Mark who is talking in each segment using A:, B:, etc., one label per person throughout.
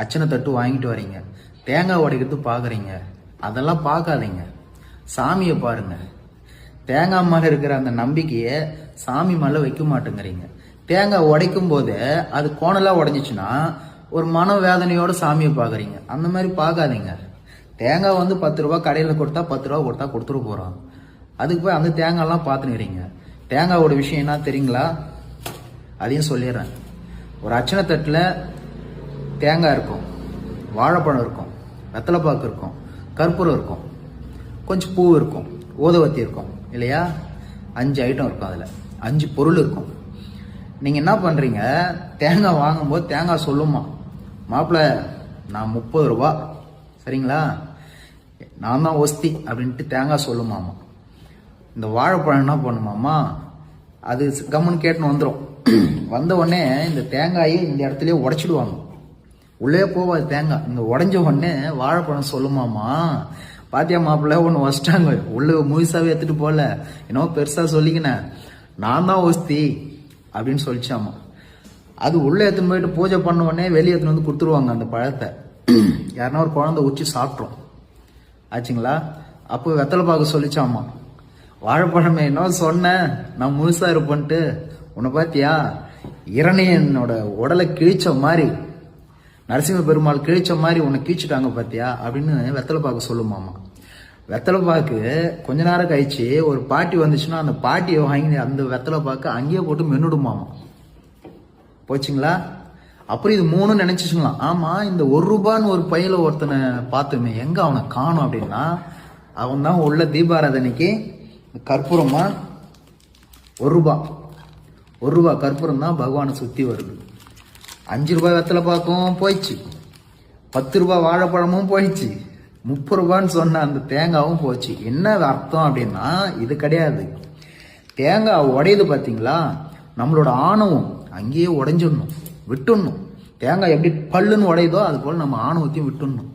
A: அச்சனை தட்டு வாங்கிட்டு வரீங்க, தேங்காய் உடைக்கிறது பார்க்குறீங்க. அதெல்லாம் பார்க்காதீங்க, சாமியை பாருங்க. தேங்காய் மேலே இருக்கிற அந்த நம்பிக்கையை சாமி மேலே வைக்க மாட்டேங்கிறீங்க. தேங்காய் உடைக்கும் போது அது கோணலாக உடைஞ்சிச்சுன்னா ஒரு மன வேதனையோட சாமியை பார்க்குறீங்க. அந்த மாதிரி பார்க்காதீங்க. தேங்காய் வந்து 10 ரூபா கடையில் கொடுத்தா 10 ரூபா கொடுத்தா கொடுத்துட்டு போகிறோம். அதுக்கு போய் அந்த தேங்காய்லாம் பார்த்துனுறீங்க. தேங்காயோட விஷயம் என்ன தெரியுங்களா? அதையும் சொல்லிடுறேன். ஒரு அச்சனை தட்டில் தேங்காய் இருக்கும், வாழைப்பழம் இருக்கும், வெத்தலைப்பாக்கு இருக்கும், கற்பூரம் இருக்கும், கொஞ்சம் பூ இருக்கும், ஊதுவத்தி இருக்கும் இல்லையா? 5 ஐட்டம் இருக்கும். அதில் 5 பொருள் இருக்கும். நீங்கள் என்ன பண்ணுறீங்க? தேங்காய் வாங்கும்போது தேங்காய் சொல்லுமா, மாப்பிள்ளை நான் 30 ரூபா, சரிங்களா, நான் தான் ஒஸ்தி அப்படின்ட்டு தேங்காய் சொல்லுமாமா. இந்த வாழைப்பழம் என்ன பண்ணுமாமா, அது கம்முன்னு கேட்டுன்னு வந்துடும். வந்த உடனே இந்த தேங்காயை இந்த இடத்துலயே உடைச்சிடுவாங்க. உள்ளே போவாது தேங்காய். இந்த உடஞ்ச உடனே வாழைப்பழம் சொல்லுமாமா, பாத்தியா மாப்பிள்ள ஒன்று வச்சிட்டாங்க, உள்ள முழுசாவே எடுத்துட்டு போல, என்னவோ பெருசா சொல்லிக்கினேன், நான் தான் ஒஸ்தி அப்படின்னு சொல்லிச்சாமா. அது உள்ள எடுத்துன்னு போயிட்டு பூஜை பண்ண உடனே வெளியே எடுத்துன்னு வந்து கொடுத்துருவாங்க அந்த பழத்தை. யாருன்னா ஒரு குழந்தை உச்சி சாப்பிட்றோம் ஆச்சுங்களா? அப்போ வெத்தலை பார்க்க சொல்லிச்சாமா, வாழைப்பழமே என்ன சொன்னேன், நான் முழுசா இருப்பேன்ட்டு, உன்னை பாத்தியா இரணியனோட உடலை கிழிச்ச மாதிரி, நரசிம்ம பெருமாள் கிழிச்ச மாதிரி உன்னை கிழிச்சிட்டாங்க பாத்தியா அப்படின்னு வெத்தலை பார்க்க சொல்லுமாமா. வெத்தலை பாக்கு கொஞ்ச நேரம் கழிச்சு ஒரு பாட்டி வந்துச்சுன்னா அந்த பாட்டியை வாங்கி அந்த வெத்தலை பாக்கு அங்கேயே போட்டு மென்னுடுமாமா. போச்சுங்களா? அப்புறம் இது 3 நினைச்சுங்களாம். ஆமா, இந்த 1 ரூபான்னு ஒரு பையில ஒருத்தனை பார்த்துமே, எங்க அவனை காணும் அப்படின்னா, அவன் தான் உள்ள தீபாராதனைக்கு கற்பூரமா 1 ரூபா கற்பூரம் தான் பகவானை சுத்தி வருது. 5 ரூபாய் வெத்தலை பாக்கும் போயிடுச்சு, 10 ரூபாய் வாழைப்பழமும் போயிடுச்சு, 30 ரூபான்னு சொன்ன அந்த தேங்காவும் போச்சு. என்ன அர்த்தம் அப்படின்னா, இது கிடையாது. தேங்காய் உடையுது பார்த்தீங்களா, நம்மளோட ஆணவம் அங்கேயே உடைஞ்சிடணும், விட்டுடணும். தேங்காய் எப்படி பல்லுன்னு உடையுதோ அது போல நம்ம ஆணவத்தையும் விட்டுடணும்.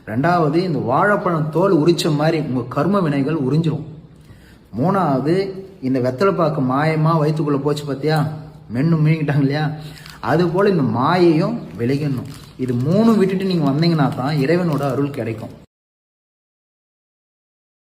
A: 2வது, இந்த வாழைப்பழம் தோல் உரிச்ச மாதிரி உங்க கர்ம வினைகள் உறிஞ்சிரும். 3வது, இந்த வெத்தலை பாக்கு மாயமா வயிற்றுக்குள்ள போச்சு பார்த்தியா, மீங்கிட்டாங்க இல்லையா, அது போல இந்த மாயையும் விலகணும். இது 3 விட்டுட்டு நீங்க வந்தீங்கன்னா தான் இறைவனோட அருள் கிடைக்கும்.